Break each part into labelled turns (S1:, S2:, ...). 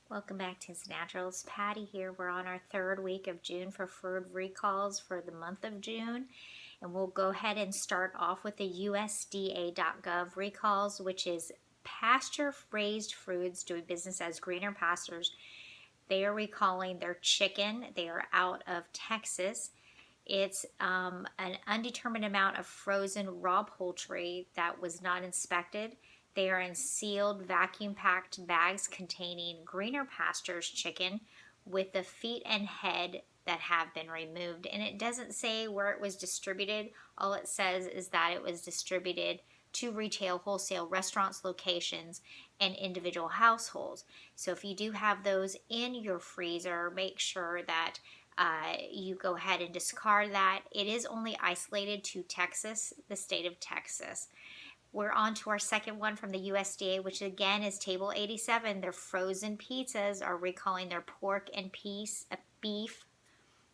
S1: Welcome back to Instant Naturals. Patty here. We're on our third week of June for food recalls for the month of June. And we'll go ahead and start off with the USDA.gov recalls, which is pasture-raised foods doing business as greener pastures. They are recalling their chicken. They are out of Texas. It's an undetermined amount of frozen raw poultry that was not inspected. They are in sealed, vacuum-packed bags containing greener pastures chicken with the feet and head that have been removed. And it doesn't say where it was distributed. All it says is that it was distributed to retail, wholesale, restaurants, locations, and individual households. So if you do have those in your freezer, make sure that you go ahead and discard that. It is only isolated to Texas, the state of Texas. We're on to our second one from the USDA, which again is Table 87. Their frozen pizzas are recalling their pork and beef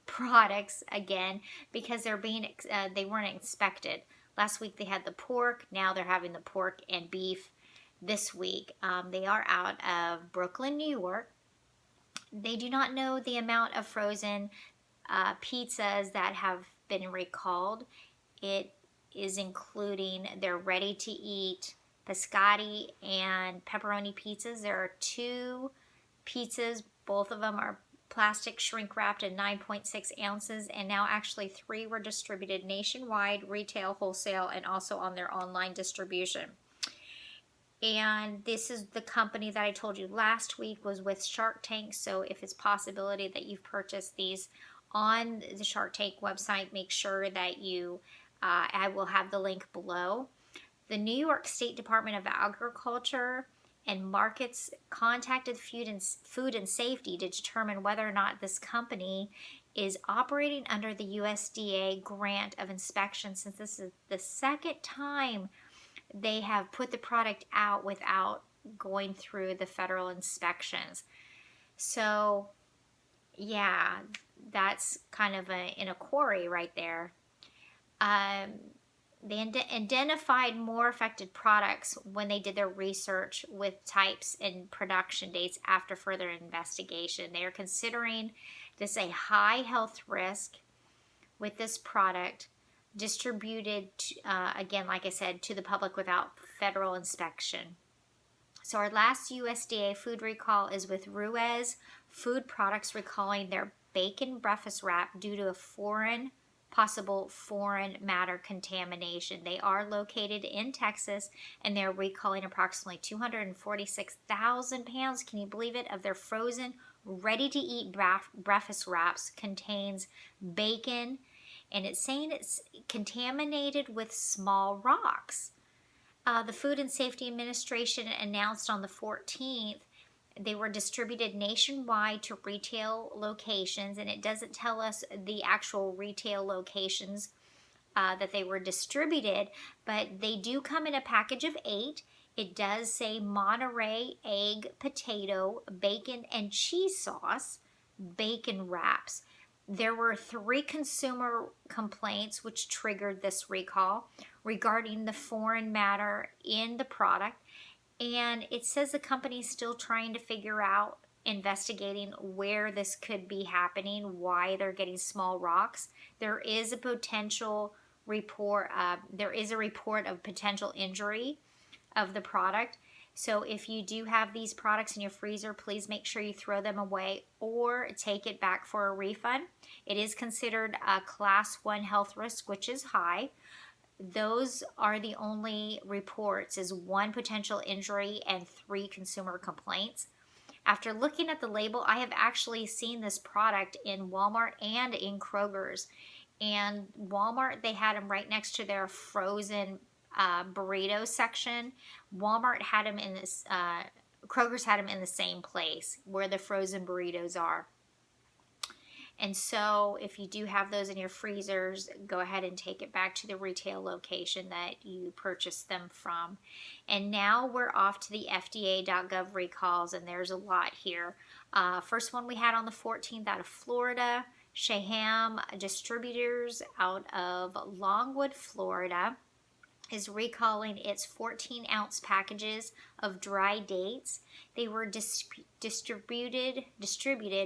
S1: products again because they weren't inspected. Last week they had the pork. Now they're having the pork and beef this week. They are out of Brooklyn, New York. They do not know the amount of frozen pizzas that have been recalled. It is including their ready-to-eat biscotti and pepperoni pizzas. There are 2 pizzas. Both of them are plastic shrink wrapped in 9.6 ounces, and now actually 3 were distributed nationwide, retail, wholesale, and also on their online distribution. And this is the company that I told you last week was with Shark Tank. So if it's possibility that you've purchased these on the Shark Tank website, make sure that you I will have the link below. The New York State Department of Agriculture and Markets contacted Food and Safety to determine whether or not this company is operating under the USDA grant of inspection, since this is the second time they have put the product out without going through the federal inspections. So, yeah, that's kind of in a quarry right there. They identified more affected products when they did their research with types and production dates after further investigation. They are considering this a high health risk with this product distributed, again, like I said, to the public without federal inspection. So our last USDA food recall is with Ruiz Food Products recalling their bacon breakfast wrap due to a possible foreign matter contamination. They are located in Texas, and they're recalling approximately 246,000 pounds, can you believe it, of their frozen, ready-to-eat breakfast wraps contains bacon, and it's saying it's contaminated with small rocks. The Food and Safety Administration announced on the 14th they were distributed nationwide to retail locations, and it doesn't tell us the actual retail locations that they were distributed, but they do come in a package of 8. It does say Monterey egg, potato, bacon, and cheese sauce, bacon wraps. There were 3 consumer complaints which triggered this recall regarding the foreign matter in the product. And it says the company is still trying to figure out, investigating where this could be happening, why they're getting small rocks. There is a potential report, there is a report of potential injury of the product. So if you do have these products in your freezer, please make sure you throw them away or take it back for a refund. It is considered a Class 1 health risk, which is high. Those are the only reports, is 1 potential injury and 3 consumer complaints. After looking at the label, I have actually seen this product in Walmart and in Kroger's. And Walmart, they had them right next to their frozen burrito section. Walmart had them in this, Kroger's had them in the same place where the frozen burritos are. And so if you do have those in your freezers, go ahead and take it back to the retail location that you purchased them from. And now we're off to the FDA.gov recalls, and there's a lot here. First one we had on the 14th out of Florida, Shaham Distributors out of Longwood, Florida. is recalling its 14-ounce packages of dry dates. They were distributed,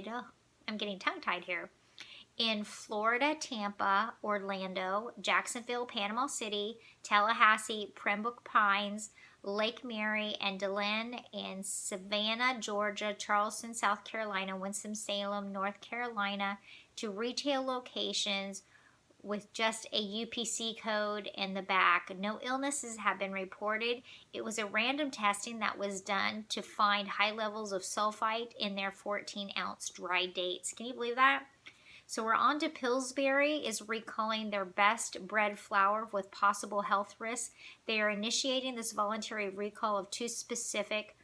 S1: oh, I'm getting tongue-tied here, in Florida, Tampa, Orlando, Jacksonville, Panama City, Tallahassee, Pembroke Pines, Lake Mary, and DeLand, and Savannah, Georgia, Charleston, South Carolina, Winston-Salem, North Carolina, to retail locations with just a UPC code in the back. No illnesses have been reported. It was a random testing that was done to find high levels of sulfite in their 14-ounce dry dates. Can you believe that? So we're on to Pillsbury is recalling their best bread flour with possible health risks. They are initiating this voluntary recall of 2 specific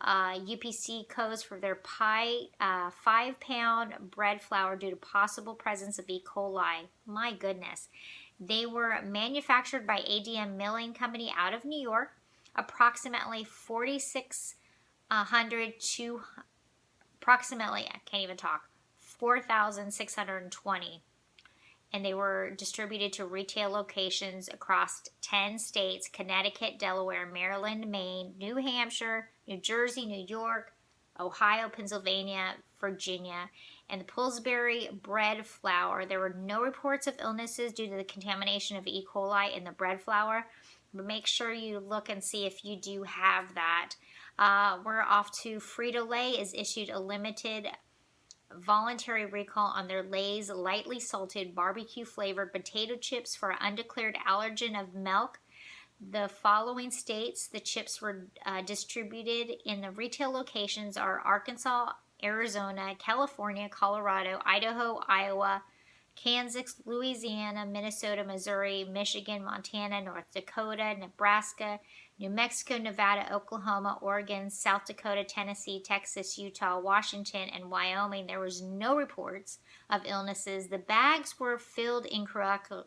S1: UPC codes for their 5-pound bread flour due to possible presence of E. coli. My goodness. They were manufactured by ADM Milling Company out of New York, approximately 4,600 to approximately, I can't even talk, 4,620. And they were distributed to retail locations across 10 states: Connecticut, Delaware, Maryland, Maine, New Hampshire, New Jersey, New York, Ohio, Pennsylvania, Virginia. And the Pillsbury bread flour, there were no reports of illnesses due to the contamination of E. coli in the bread flour. But make sure you look and see if you do have that. We're off to Frito-Lay is issued a limited voluntary recall on their Lay's lightly salted barbecue flavored potato chips for undeclared allergen of milk. The following states the chips were distributed in the retail locations are Arkansas, Arizona, California, Colorado, Idaho, Iowa, Kansas, Louisiana, Minnesota, Missouri, Michigan, Montana, North Dakota, Nebraska, New Mexico, Nevada, Oklahoma, Oregon, South Dakota, Tennessee, Texas, Utah, Washington, and Wyoming. There was no reports of illnesses. The bags were filled incorrectly.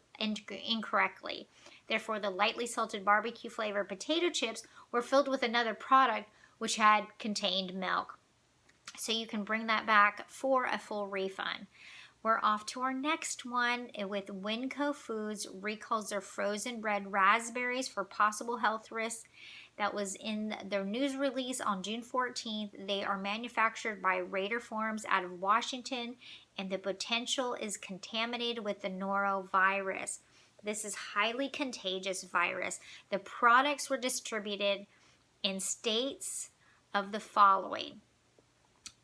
S1: Therefore, the lightly salted barbecue flavored potato chips were filled with another product which had contained milk. So you can bring that back for a full refund. We're off to our next one with Winco Foods recalls their frozen red raspberries for possible health risks. That was in their news release on June 14th. They are manufactured by Raider Farms out of Washington, and the potential is contaminated with the norovirus. This is highly contagious virus. The products were distributed in states of the following: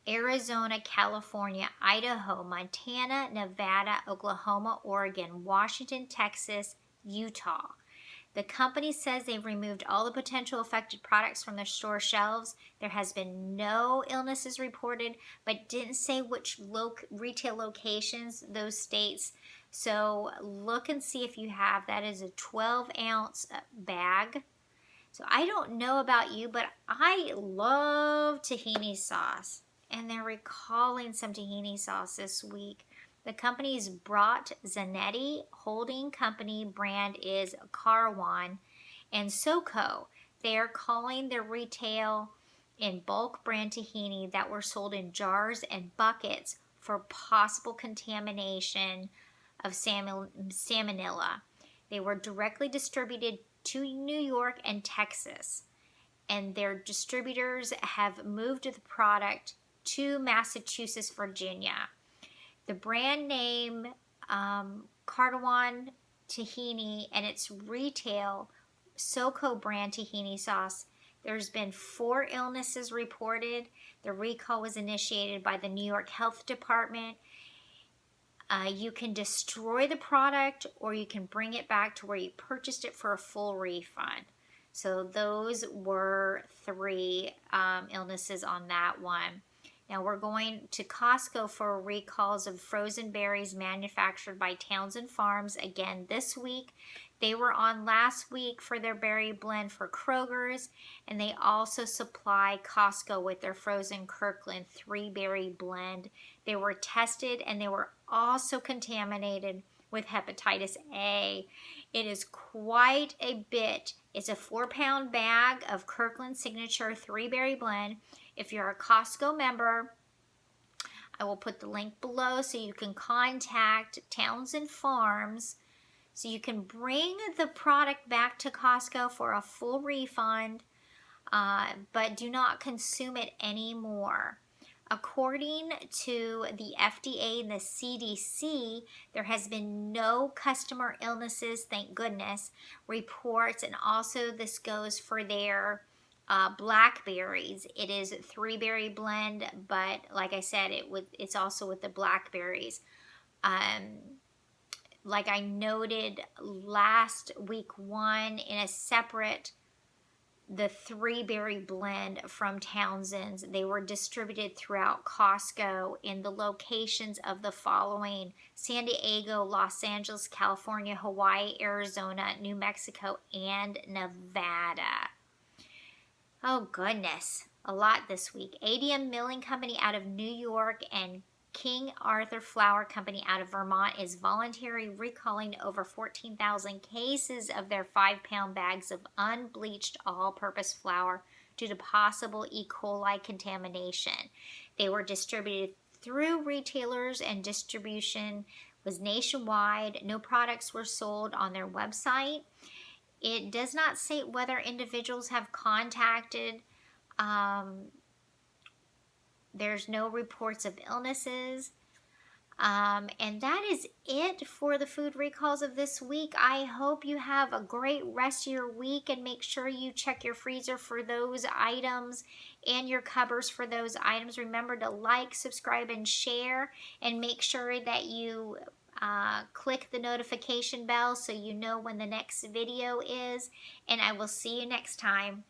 S1: Arizona, California, Idaho, Montana, Nevada, Oklahoma, Oregon, Washington, Texas, Utah. The company says they've removed all the potential affected products from their store shelves. There has been no illnesses reported, but didn't say which retail locations, those states. So look and see if you have. That is a 12-ounce bag. So I don't know about you, but I love tahini sauce. And they're recalling some tahini sauce this week. The company's Brat Zanetti Holding Company brand is Carwan and SoCo. They are calling their retail in bulk brand tahini that were sold in jars and buckets for possible contamination of salmonella. They were directly distributed to New York and Texas, and their distributors have moved the product to Massachusetts, Virginia. The brand name Carwan Tahini and its retail SoCo brand tahini sauce. There's been 4 illnesses reported. The recall was initiated by the New York Health Department. You can destroy the product or you can bring it back to where you purchased it for a full refund. So those were 3 illnesses on that one. Now we're going to Costco for recalls of frozen berries manufactured by Townsend Farms again this week. They were on last week for their berry blend for Kroger's, and they also supply Costco with their frozen Kirkland 3-berry blend. They were tested and they were also contaminated with hepatitis A. It is quite a bit. It's a 4-pound bag of Kirkland Signature 3-berry blend. If you're a Costco member, I will put the link below so you can contact Townsend Farms So you can bring the product back to Costco for a full refund, but do not consume it anymore. According to the FDA and the CDC, there has been no customer illnesses, thank goodness, reports. And also this goes for their blackberries. It is a 3-berry blend, but like I said, it's also with the blackberries. Like I noted last week one in a separate, the 3-berry blend from Townsend's. They were distributed throughout Costco in the locations of the following: San Diego, Los Angeles, California, Hawaii, Arizona, New Mexico, and Nevada. Oh goodness, a lot this week. ADM Milling Company out of New York and King Arthur Flour Company out of Vermont is voluntarily recalling over 14,000 cases of their 5-pound bags of unbleached all-purpose flour due to possible E. coli contamination. They were distributed through retailers and distribution was nationwide. No products were sold on their website. It does not say whether individuals have contacted. There's no reports of illnesses. And that is it for the food recalls of this week. I hope you have a great rest of your week, and make sure you check your freezer for those items and your cupboards for those items. Remember to like, subscribe, and share, and make sure that you click the notification bell so you know when the next video is. And I will see you next time.